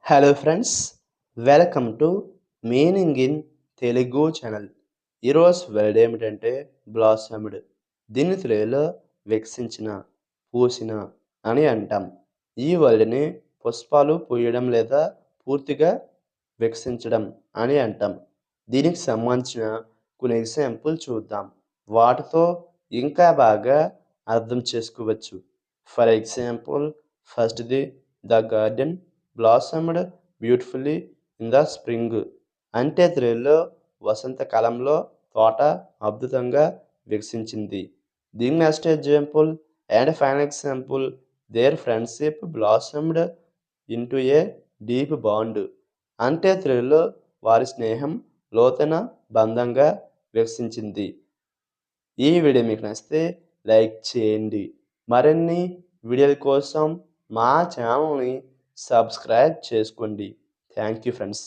Hello friends, welcome to meaning in Telugu channel. ఈరోజు word ఏమిటంటే బ్లాసమ్డ్. దీన్ని తెలుగులో వికసించిన, పూసిన అని అంటాం. ఈ వర్డ్ని పుష్పాలు పూయడం లేదా పూర్తిగా వికసించడం అని అంటాం. దీనికి సంబంధించిన కొన్ని ఎగ్జాంపుల్ చూద్దాం. వాటితో ఇంకా బాగా అర్థం చేసుకోవచ్చు. ఫర్ ఎగ్జాంపుల్, ఫస్ట్‌ది the garden blossomed beautifully in the spring. అంటే తెలుగులో వసంతకాలంలో తోట అద్భుతంగా వికసించింది. దీని next example and final example, their friendship blossomed into a deep bond. అంటే తెలుగులో వారి స్నేహం లోతైన బంధంగా వికసించింది. ఈ వీడియో మీకు నచ్చితే లైక్ చేయండి. మరిన్ని వీడియోల కోసం మా ఛానల్ని సబ్స్క్రైబ్ చేసుకోండి. Thank you friends.